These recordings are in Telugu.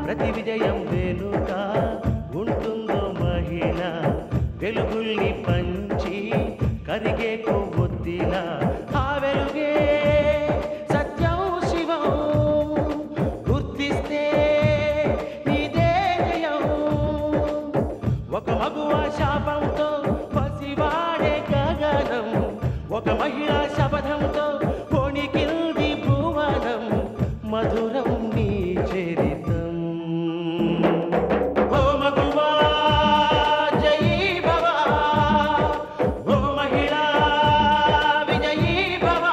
ప్రతి విజయం వెనుక ఉంటుందో మహిళ వెలుగుల్ని పంచి కరిగే కొవ్వొత్తిలా ఆ వెలుగే సత్యం శివం గుర్తిస్తే నీదే జయం ఒక మగువ శాపంతో పసివాడే గగనం ఒక మహిళా శపథంతో కొణికిల్ది భువనం మధురం నీ చరితం ఓ మగువా జయీ భవ ఓ మహిళా విజయీ భవ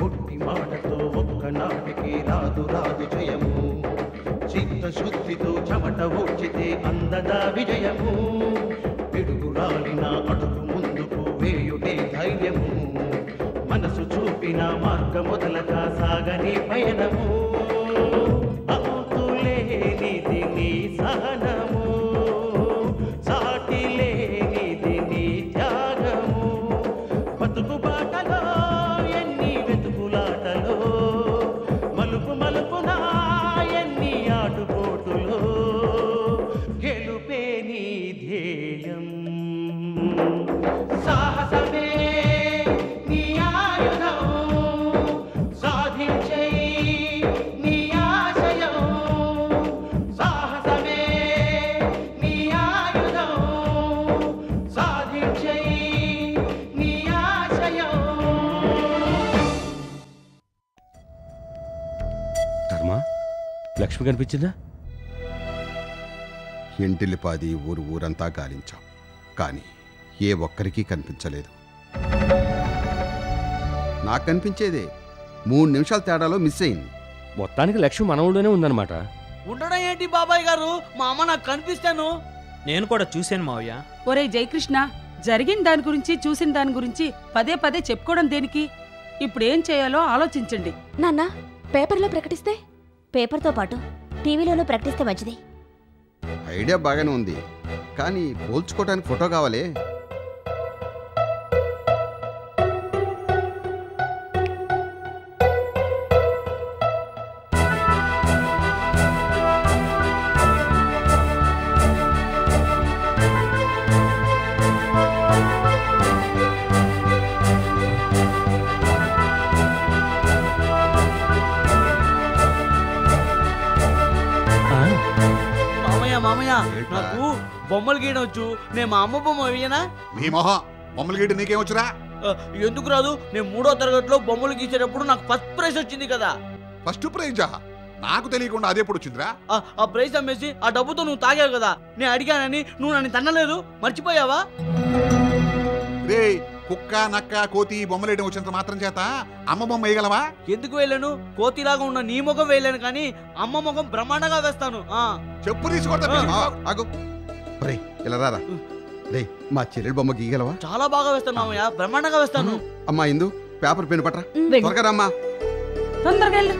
ఒట్టి మాటతో ఒక్కనాటికి రాదు రాదు జయము చిత్తశుద్ధితో చెమట ఓడ్చితే అందదా విజయము పిడుగు రాలిన అడుగు ముందుకు వేయుటే ధైర్యము మనసు చూపిన మార్గ మొదలక సాగని పయనము అంతులేనిది నీ సహనము సాటి లేనిది నీ త్యాగము బతుకు బాటలో ఎన్ని వెతుకులాటలో మలుపు మలుపున ఎన్ని ఆటుపోటులో గెలుపే నీ ధ్యేయం సాహసమే నీ ఆయుధం సాధించే నీ ఆశయం సాహసమే నీ ఆయుధం సాధించే నీ ఆశయం ధర్మ లక్ష్మి కనిపించిందా? ఇంటిల్లిపాది ఊరంతా గాలించాం, కానీ ఏ ఒక్కరికి కనిపించలేదు. నాకు కనిపించేదే 3 నిమిషాల తేడాలో మిస్ అయింది. మొత్తానికి లక్ష్మి మన ఊళ్ళోనే ఉందన్నమాట. ఉండడం ఏంటి బాబాయ్ గారు, మా అమ్మ నాకు కనిపిస్తాను. నేను కూడా చూశాను మావయ్య. ఒరే జయకృష్ణ, జరిగిన దాని గురించి చూసిన దాని గురించి పదే పదే చెప్పుకోవడం దేనికి? ఇప్పుడు ఏం చేయాలో ఆలోచించండి. నాన్న, పేపర్లో ప్రకటిస్తే? పేపర్తో పాటు టీవీలోనూ ప్రకటిస్తే మంచిది. ఐడియా బాగానే ఉంది, కానీ పోల్చుకోవడానికి ఫోటో కావాలి. మామయ్య నాకు బొమ్మలు గీయడం వచ్చు. నేను మా అమ్మ బొమ్మ వేయనా? నీ మొహం, బొమ్మలు గీయడం నీకేమొచ్చురా? ఎందుకు రాదు? నేను 3వ తరగతిలో బొమ్మలు గీసేటప్పుడు నాకు ఫస్ట్ ప్రైజ్ వచ్చింది కదా. ఫస్ట్ ప్రైజా? నాకు తెలియకుండా అదెప్పుడు వచ్చిందిరా? ఆ ప్రైజ్ అమ్మేసి ఆ డబ్బుతో నువ్వు తాగావు కదా. నేను అడిగానని నువ్వు నన్ను తన్నలేదు, మర్చిపోయావా? రే కుక్క నక్క కోతి బొమ్మలు వేయడం వచ్చినంత మాత్రం చేత అమ్మ బొమ్మ వేయగలవా? ఎందుకు వేయలేను? కోతిలాగా ఉన్న నీ ముఖం వేయలేను, కానీ అమ్మ ముఖం బ్రహ్మాండంగా వేస్తాను. చెప్పు తీసుకొడతా. ఇలా రారా. రే మా చెల్లెలు బొమ్మ గీయగలవా? చాలా బాగా వేస్తాను మామయ్య, బ్రహ్మాండంగా వేస్తాను. అమ్మా ఇందు పేపర్ పెన్ను పట్రా, త్వరగా రమ్మా. తొందరగా వెళ్ళు.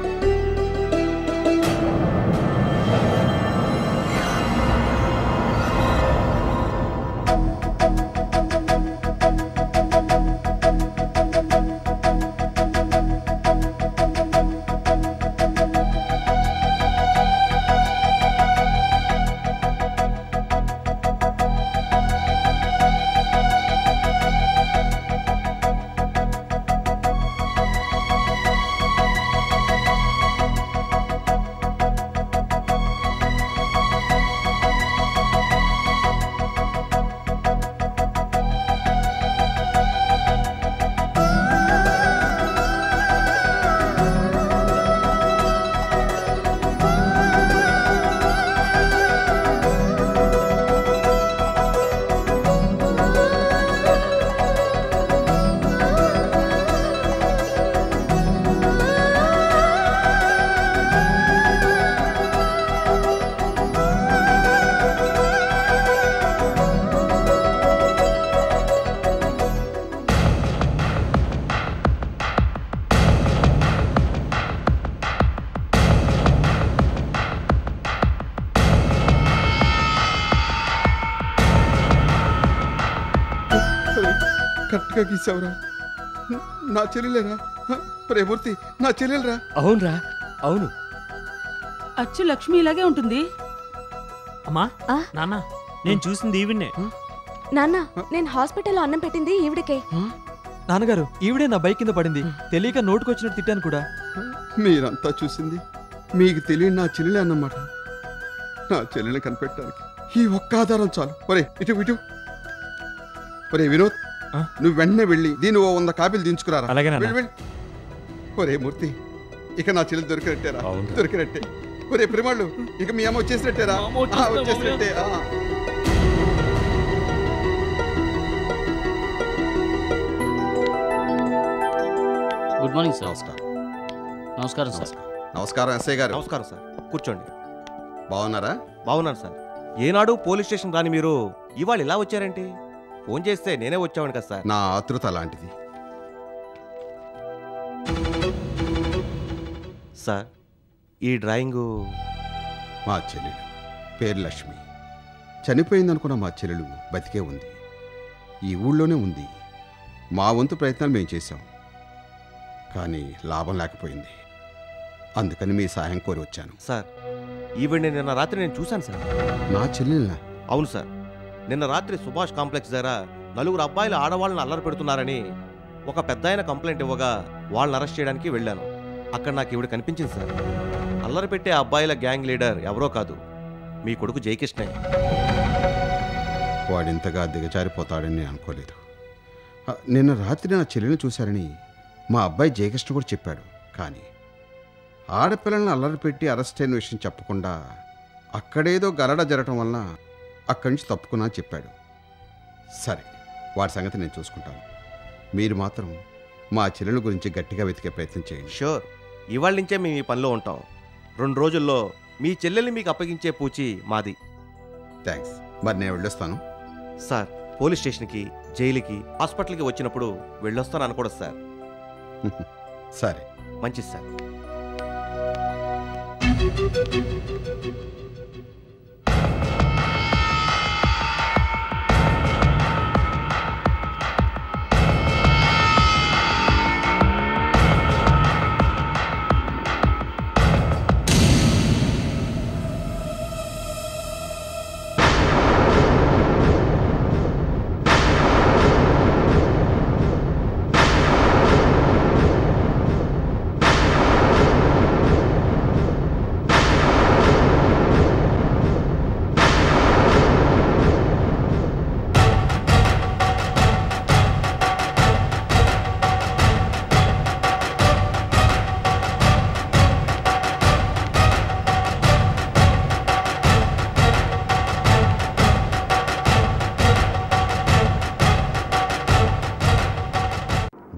కరెక్ట్గా గీసావురా. నా చెల్లెలేరా? ప్రేమూర్తి నా చెల్లెలరా? అవునరా, అవును. అచ్చు లక్ష్మి ఇలాగే ఉంటుంది. అమ్మా ఆ? నాన్న నేను చూసింది ఈవిడ్నే. నాన్న నేను హాస్పిటల్లో అన్నం పెట్టింది ఈవిడకే. నాన్నగారు ఈవిడే నా బైక్ కింద పడింది. తెలియక నోటుకొచ్చినట్టు తిట్టాను కూడా. మీరంతా చూసింది మీకు తెలియని నా చెల్లెలే అన్నమాట. నా చెల్లెల్ని కనిపెట్టడానికి ఈ ఒక్క ఆధారం చాలు. ఒరే ఇటు ఇటు. ఒరే వినోద్, ఆ? నువ్వు వెంటనే వెళ్ళి దీని 100 కాపీలు దించుకురారా. అలాగే నాన్న. వెళ్ళి. ఒరే మూర్తి, ఇక నా చెల్లెలు దొరికినట్టేరా? అవును. దొరికినట్టే. ఒరే ప్రేమాళ్ళు, ఇక మీ అమ్మ వచ్చేసినట్టేరా? మా అమ్మ వచ్చేసినట్టే. Good morning sir. నమస్కారం సార్. నమస్కారం ఎస్ఐ గారు. నమస్కారం సార్, కూర్చోండి. బాగున్నారా? బాగున్నాను సార్. ఏనాడు పోలీస్ స్టేషన్ రాని మీరు ఇవాళ ఇలా వచ్చారేంటి? ఫోన్ చేస్తే నేనే వచ్చాను కదా సార్. నా ఆతృత లాంటిది. సార్ ఈ డ్రాయింగు మా చెల్లెలు పేరు లక్ష్మి. చనిపోయిందనుకున్న మా చెల్లెలు బతికే ఉంది. ఈ ఊళ్ళోనే ఉంది. మా వంతు ప్రయత్నాలు మేము చేశాం, కానీ లాభం లేకపోయింది. అందుకని మీ సహాయం కోరి వచ్చాను. సార్ ఈవిడ్ని నిన్న రాత్రి నేను చూశాను సార్. నా చెల్లెల్నా? అవును సార్. నిన్న రాత్రి సుభాష్ కాంప్లెక్స్ దగ్గర 4 అబ్బాయిలు ఆడవాళ్ళని అల్లరి పెడుతున్నారని ఒక పెద్దాయన కంప్లైంట్ ఇవ్వగా వాళ్ళని అరెస్ట్ చేయడానికి వెళ్ళాను. అక్కడ నాకు ఈవిడ కనిపించింది సార్. అల్లరి పెట్టే అబ్బాయిల గ్యాంగ్ లీడర్ ఎవరో కాదు, మీ కొడుకు జయకృష్ణే. వాడింతగా దిగజారిపోతాడని నేను అనుకోలేదు. నిన్న రాత్రి నా చెల్లెల్ని చూశారని మా అబ్బాయి జయకృష్ణ కూడా చెప్పాడు. కానీ ఆడపిల్లల్ని అల్లరి పెట్టి అరెస్ట్ అయిన విషయం చెప్పకుండా అక్కడేదో గలడ జరగటం వలన అక్కడి నుంచి తప్పుకున్నా అని చెప్పాడు. సరే, వాడి సంగతి నేను చూసుకుంటాను. మీరు మాత్రం మా చెల్లెల గురించి గట్టిగా వెతికే ప్రయత్నం చేయండి. షూర్, ఇవాళ నుంచే మేము ఈ పనిలో ఉంటాం. 2 రోజుల్లో మీ చెల్లెల్ని మీకు అప్పగించే పూచి మాది. థ్యాంక్స్. మరి నేను వెళ్ళొస్తాను. సార్ పోలీస్ స్టేషన్కి, జైలుకి, హాస్పిటల్కి వచ్చినప్పుడు వెళ్ళొస్తాను అనకూడదు సార్. సరే, మంచిది సార్.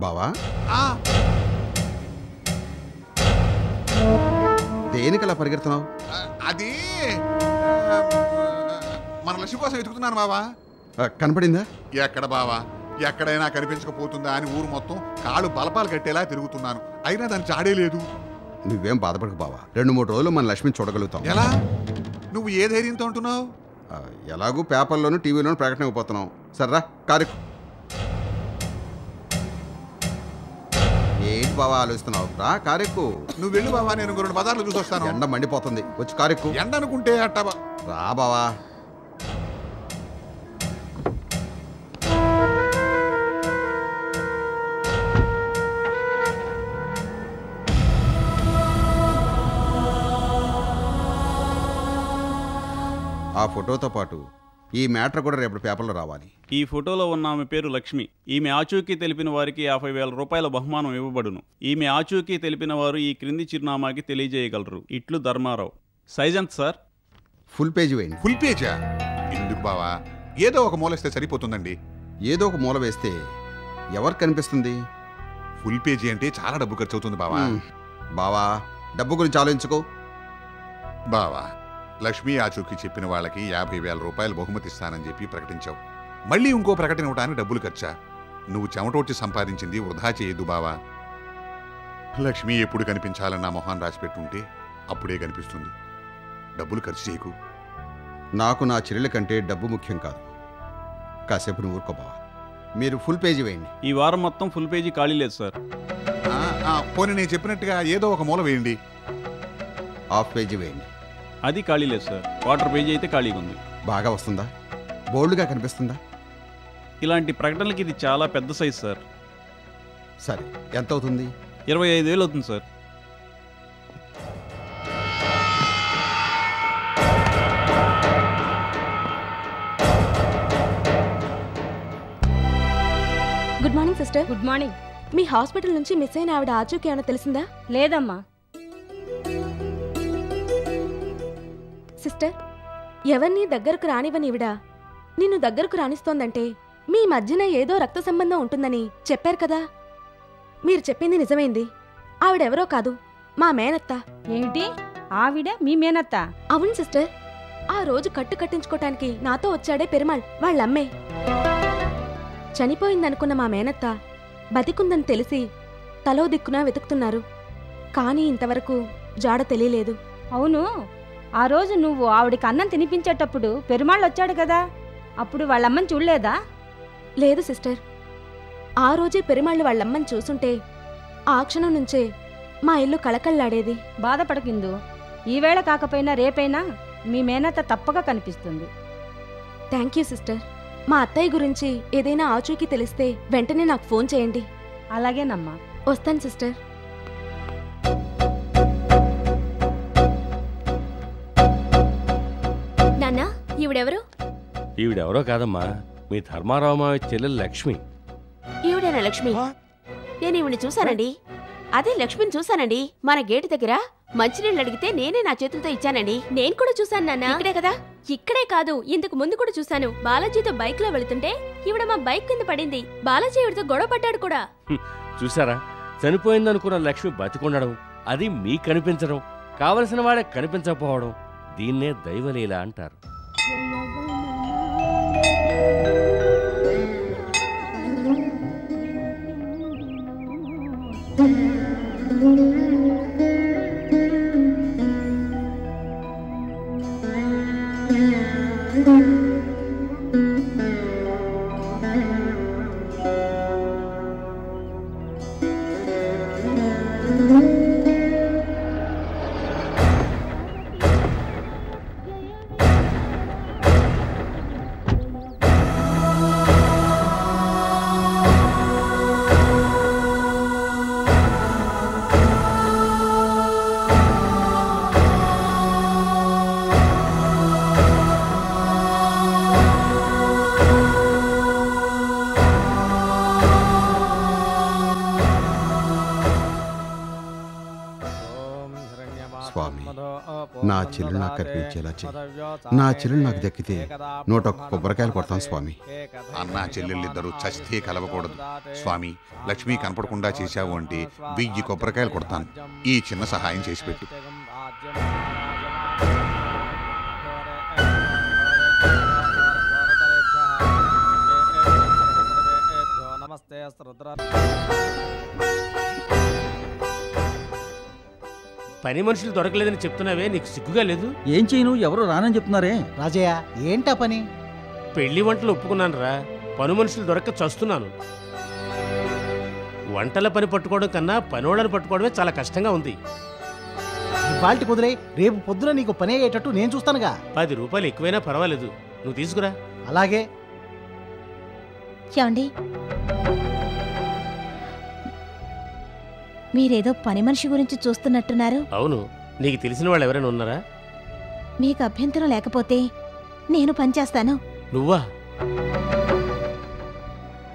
బావా, ఆ, దేనికలా పరిగెడుతున్నావు? అది మన లక్ష్మి కోసం వెతుకుతున్నాను బావా. కనపడిందా? ఎక్కడ బావా, ఎక్కడైనా కనిపించకపోతుందా అని ఊరు మొత్తం కాళ్ళు బలపాలు కట్టేలా తిరుగుతున్నాను. అయినా దాని చాడే లేదు. నువ్వేం బాధపడకు బావా. 2-3 రోజులు మన లక్ష్మిని చూడగలుగుతాం. ఎలా? నువ్వు ఏ ధైర్యంతో అంటున్నావు? ఎలాగూ పేపర్లోను టీవీలోను ప్రకటన అయిపోతున్నాం. సర్రా కారు. ఏంటి బావా ఆలోచిస్తున్నావు? రా కారెక్కు. నువ్వు వెళ్ళు బావా, నేను 2 బజార్లు చూసి వస్తాను. ఎండ మండిపోతుంది, వచ్చి కారెక్కు. ఎండ అనుకుంటే అట్టా రా బావా. ఆ ఫోటోతో పాటు ఈ మ్యాటర్ కూడా రేపు పేపర్లో రావాలి. ఈ ఫోటోలో ఉన్న ఆమె పేరు లక్ష్మి. ఈమె ఆచూకీ తెలిపిన వారికి 50,000 రూపాయల బహుమానం ఇవ్వబడును. ఈమె ఆచూకీ తెలిపిన వారు ఈ క్రింది చిరునామాకి తెలియజేయగలరు. ఇట్లు ధర్మారావు. సైజ్ ఎంత సార్? ఫుల్ పేజీ వేయండి. ఫుల్ పేజా? ఎందుకు బావా, ఏదో ఒక మూలేస్తే సరిపోతుందండి. ఏదో ఒక మూల వేస్తే ఎవరు కనిపిస్తుంది? ఫుల్ పేజీ అంటే చాలా డబ్బు ఖర్చు అవుతుంది బావా. బావా, డబ్బు గురించి ఆలోచించుకో. బావా, లక్ష్మీ ఆచూకీ చెప్పిన వాళ్ళకి 50,000 రూపాయలు బహుమతి ఇస్తానని చెప్పి ప్రకటించావు. మళ్ళీ ఇంకో ప్రకటన ఇవ్వడానికి డబ్బులు ఖర్చా? నువ్వు చెమటోడ్చి సంపాదించింది వృధా చేయొద్దు బావా. లక్ష్మి ఎప్పుడు కనిపించాలన్న మొహాన్ని రాసిపెట్టుంటే అప్పుడే కనిపిస్తుంది. డబ్బులు ఖర్చు చేయకు. నాకు నా చెల్లెల కంటే డబ్బు ముఖ్యం కాదు. కాసేపు నువ్వు ఊరుకో బావా. మీరు ఫుల్ పేజీ వేయండి. ఈ వారం మొత్తం ఫుల్ పేజీ ఖాళీ లేదు సార్. పోనీ నేను చెప్పినట్టుగా ఏదో ఒక మూల వేయండి. హాఫ్ పేజీ వేయండి. అది ఖాళీ లేదు సార్. క్వార్టర్ పేజీ అయితే ఖాళీగా ఉంది. బాగా వస్తుందా? బోల్డ్గా కనిపిస్తుందా? ఇలాంటి ప్రకటనలకి ఇది చాలా పెద్ద సైజ్ సార్. సరే, ఎంత అవుతుంది? 25,000 అవుతుంది sir. Good morning sister. Good morning. మీ హాస్పిటల్ నుంచి మిస్ అయిన ఆవిడ ఆచూకీ ఏమైనా తెలిసిందా? లేదమ్మా. సిస్టర్, ఎవరిని దగ్గరకు రానివ్వనివిడా నిన్ను దగ్గరకు రాణిస్తోందంటే మీ మధ్యన ఏదో రక్త సంబంధం ఉంటుందని చెప్పారు కదా. మీరు చెప్పింది నిజమైంది. ఆవిడెవరో కాదు, మా మేనత్త. ఏమిటి? ఆవిడ మీ మేనత్త? అవును సిస్టర్. ఆ రోజు కట్టు కట్టించుకోటానికి నాతో వచ్చాడే పెరుమాళ్ వాళ్ళమ్మే. చనిపోయిందనుకున్న మా మేనత్త బతికుందని తెలిసి తలో దిక్కునా వెతుకుతున్నారు. కానీ ఇంతవరకు జాడ తెలియలేదు. అవును, ఆ రోజు నువ్వు ఆవిడికి అన్నం తినిపించేటప్పుడు పెరుమాళ్ళు వచ్చాడు కదా, అప్పుడు వాళ్ళమ్మని చూడలేదా? లేదు సిస్టర్. ఆ రోజే పెరుమాళ్ళు వాళ్ళమ్మని చూసుంటే ఆ క్షణం నుంచే మా ఇల్లు కళకళ్లాడేది. బాధపడకిందు. ఈవేళ కాకపోయినా రేపైనా మీ మేనత్త తప్పగా కనిపిస్తుంది. Thank you sister. మా అత్తయ్య గురించి ఏదైనా ఆచూకీ తెలిస్తే వెంటనే నాకు ఫోన్ చేయండి. అలాగేనమ్మా. వస్తాను సిస్టర్. నాన్న, ఈవిడెవరు? ఈవిడెవరో కాదమ్మా, మీ ధర్మారావు మావి చెల్లెలు లక్ష్మి. ఈవిడేనా లక్ష్మి? నేను ఈవిని చూశానండి. అదే లక్ష్మిని చూశానండి. మన గేటు దగ్గర మంచినీళ్ళు అడిగితే నేనే నా చేతులతో ఇచ్చానండి. నేను కూడా చూశాను నాన్న. ఇక్కడే కదా? ఇక్కడే కాదు, ఇంతకు ముందు కూడా చూశాను. బాలాజీతో బైక్ లో వెళుతుంటే ఈవిడ మా బైక్ కింద పడింది. బాలాజీ ఈవిడతో గొడవ పడ్డాడు కూడా. చూసారా, చనిపోయిందనుకున్న లక్ష్మి బతికుండడం, అది మీకు కనిపించడం, కావలసిన వాడే కనిపించకపోవడం, దీన్నే దైవలీల అంటారు. స్వామి, నా చెల్లెలు నాకు కనిపించేలా చెయ్యి. నా చెల్లెలు నాకు దక్కితే 101 కొబ్బరికాయలు కొడతాను స్వామి. అన్నా చెల్లెళ్ళిద్దరూ చస్తే కలవకూడదు స్వామి. లక్ష్మి కనపడకుండా చేశావు అంటే 1000 కొబ్బరికాయలు కొడతాను. ఈ చిన్న సహాయం చేసి పెట్టు. పని మనుషులు దొరకలేదని చెప్తున్నావే, నీకు సిగ్గుగా లేదు? ఏం చేయను, ఎవరు రానని చెప్తున్నారే. రాజయ్య, ఏంటా పని? పెళ్లి వంటలు ఒప్పుకున్నాను రా, పని మనుషులు దొరక్క చస్తున్నాను. వంటల పని పట్టుకోవడం కన్నా పనోళ్ళని పట్టుకోవడమే చాలా కష్టంగా ఉంది. ఇవాల్టి కుదిరే, రేపు పొద్దున నీకు పని అయ్యేటట్టు నేను చూస్తానుగా. 10 రూపాయలు ఎక్కువైనా పర్వాలేదు, నువ్వు తీసుకురా. అలాగే. ఏమండి, మీరేదో పని మనిషి గురించి చూస్తున్నట్టున్నారు. అవును, నీకు తెలిసిన వాళ్ళు ఎవరైనా ఉన్నారా? మీకు అభ్యంతరం లేకపోతే నేను పనిచేస్తాను. నువ్వా?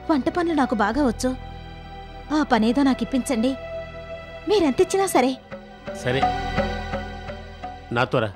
వంట పనులు నాకు బాగా వచ్చు. ఆ పనేదో నాకు ఇప్పించండి. మీరెంతిచ్చినా సరే. సరే, నాతో రా.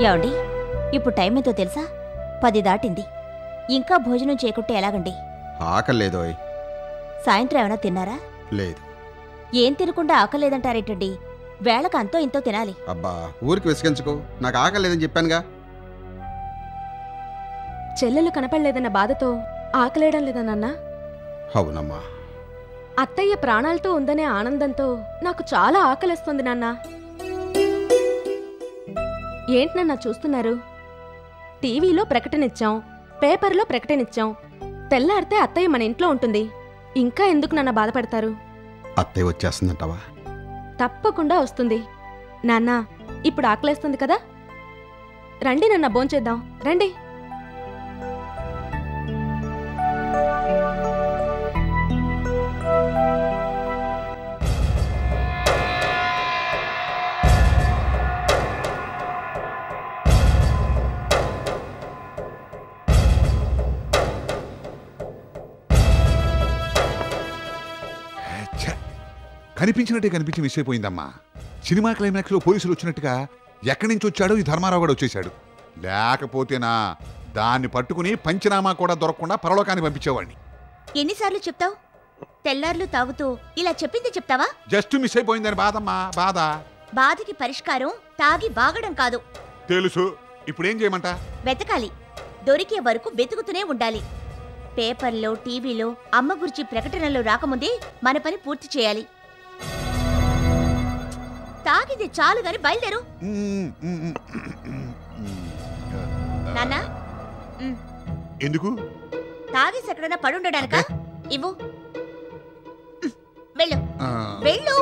ఏమండి, ఇప్పుడు టైం ఎంతో తెలుసా? 10 దాటింది. ఇంకా భోజనం చేయకుంటే ఎలాగండి? ఆకలేదోయ్. సాయంత్రం ఏమైనా తిన్నారా? లేదు. ఏం తినకుండా ఆకలేదంటారేటండి? వేళకు అంతో ఇంతో తినాలి. అబ్బా ఊరికి విసిగించుకో, నాకు ఆకలేదని చెప్పానుగా. చెల్లెలు కనపడలేదన్న బాధతో ఆకలేయడం లేదా నాన్న? అవునమ్మా. అత్తయ్య ప్రాణాలతో ఉందనే ఆనందంతో నాకు చాలా ఆకలిస్తుంది నాన్న. ఏంటన్నా చూస్తున్నారు? టీవీలో ప్రకటనిచ్చాం, పేపర్లో ప్రకటనిచ్చాం. తెల్లారితే అత్తయ్య మన ఇంట్లో ఉంటుంది. ఇంకా ఎందుకు నన్ను బాధపడతారు? అత్తయ్య వచ్చేస్తుందంటావా? తప్పకుండా వస్తుంది. నాన్న ఇప్పుడు ఆకలేస్తుంది కదా, రండి నాన్న భోంచేద్దాం, రండి. కనిపించినట్టే కనిపించి మిస్ అయిపోయిందమ్మా. సినిమా క్లైమాక్స్లో పోలీసులు వచ్చినట్టుగా ఎక్కడి నుంచి వచ్చాడో ఈ ధర్మారావు కూడా వచ్చేశాడు. లేకపోతేనా దాన్ని పట్టుకుని పంచనామా కూడా దొరకకుండా పరలోకాన్ని పంపించేవాడిని. ఎన్నిసార్లు చెప్తావు? తెల్లార్లు తాగుతూ ఇలా చెప్పింది చెప్తావా? జస్ట్ మిస్ అయిపోయిందని బాధమ్మా, బాధ. బాధకి పరిష్కారం తాగి వాగడం కాదు. తెలుసు. ఇప్పుడేం చేయమంట? వెతకాలి. దొరికే వరకు వెతుకుతూనే ఉండాలి. పేపర్లో, టీవీలో అమ్మ గురించి ప్రకటనలు రాకముందే మన పని పూర్తి చేయాలి. తాగితే చాలు గాని బయలుదేరు. నాన్నా, ఎందుకు? తాగేసి ఎక్కడైనా పడుండడానికా? ఇవ్వు. వెళ్ళు వెళ్ళు.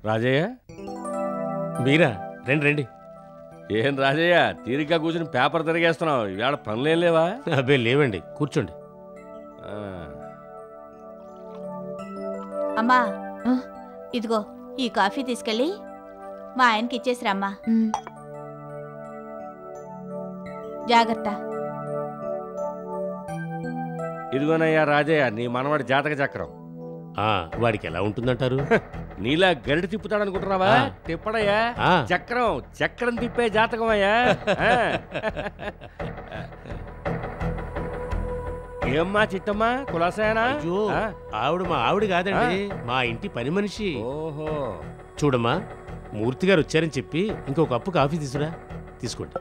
రాజయ్య, మీరా? రండి రండి. ఏం రాజయ్య తీరిగ్గా కూర్చుని పేపర్ తిరిగేస్తున్నావు? ఇవాళ పనులేం లేవా? అబ్బే లేవండి, కూర్చోండి. అమ్మా, ఇదిగో ఈ కాఫీ తీసుకెళ్ళి మా ఆయనకి ఇచ్చేసిరమ్మా. జాగ్రత్త. ఇదిగోనయ్యా రాజయ్య, నీ మనవాడి జాతక చక్రం. వాడికి ఎలా ఉంటుందంటారు? నీలా గరిటి తిప్పుతాడనుకుంటున్నావా? తిప్పడయ్యా, చక్రం చక్రం తిప్పే జాతకం అయ్యా. ఏమ్మా చిట్టమ్మా, కులాసాయనా? ఆవిడ మా ఆవిడ కాదండి, మా ఇంటి పని మనిషి. ఓహో. చూడమ్మా, మూర్తి గారు వచ్చారని చెప్పి ఇంకో కప్పు కాఫీ తీసురా. తీసుకోండి.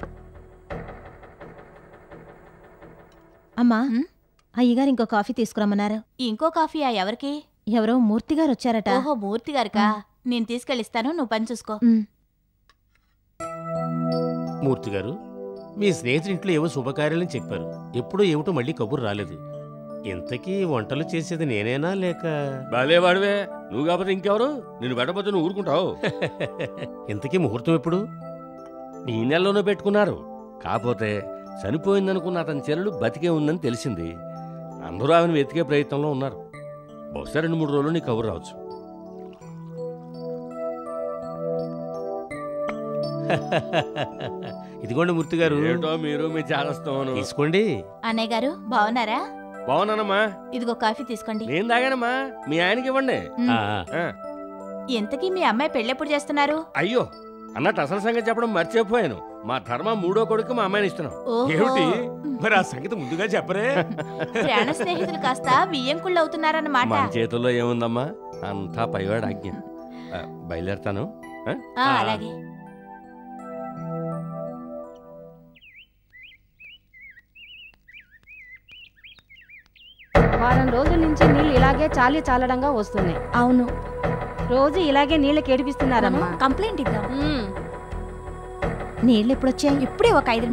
అమ్మా, అయ్యగారు ఇంకో కాఫీ తీసుకురమ్మన్నారు. ఇంకో కాఫీయా? ఎవరికి? ఎవరో మూర్తి గారు వచ్చారట. ఓహో, మూర్తి గారికా? నేను తీసుకెళ్ళిస్తాను, నువ్వు పని చూసుకో. మూర్తి గారు, మీ స్నేహితుడింట్లో ఏవో శుభకార్యాలని చెప్పారు. ఎప్పుడూ ఏమిటో మళ్ళీ కబురు రాలేదు. ఇంతకీ వంటలు చేసేది నేనేనా లేక? బాలేవాడివే, నువ్వు కాకపోతే ఇంకెవరు? నేను పెట్టబోతే నువ్వు ఊరుకుంటావు? ఇంతకీ ముహూర్తం ఎప్పుడు? ఈ నెలలోనే పెట్టుకున్నారు. కాకపోతే చనిపోయిందనుకున్న అతని చెల్లెలు బతికే ఉందని తెలిసింది. అందరూ ఆమెను వెతికే ప్రయత్నంలో ఉన్నారు. బహుశా 2-3 రోజులు నీ కబురు రావచ్చు. ఇదిగోండి మూర్తి గారు. ఏటో మీరు మీ చాలస్తాను. తీసుకోండి. అన్నయ్య గారు బాగున్నారా? బాగున్నానమ్మా. ఇదిగో కాఫీ తీసుకోండి. నేను తాగానమ్మా, మీ ఆయనకి ఇవ్వండి. ఎంతకీ మీ అమ్మాయి పెళ్ళెప్పుడు చేస్తున్నారు? అయ్యో, అన్నట్టు అసలు సంగతి చెప్పడం మర్చిపోయాను. మా ధర్మ 3వ కొడుకు మా అమ్మాయిని ఇస్తున్నాం. ఏమిటి మరి? ఆ సంగతి ముందుగా చెప్పరే. ప్రాణ స్నేహితులు కాస్త బియ్యంకుళ్ళు అవుతున్నారన్నమాట. మన చేతుల్లో ఏముందమ్మా, అంతా పైవాడు ఆజ్ఞ. బయలుదేరతాను. అలాగే. వారం రోజుల నుంచి నీళ్ళు ఇలాగే చాలడంగా వస్తున్నాయి. అవును, రోజు ఇలాగే నీళ్ళకి ఏడిపిస్తున్నారమ్మా. కంప్లైంట్ ఇద్దాం. నీళ్ళు ఎప్పుడొచ్చాయి? ఇప్పుడే ఒక 5 నిమిషాలు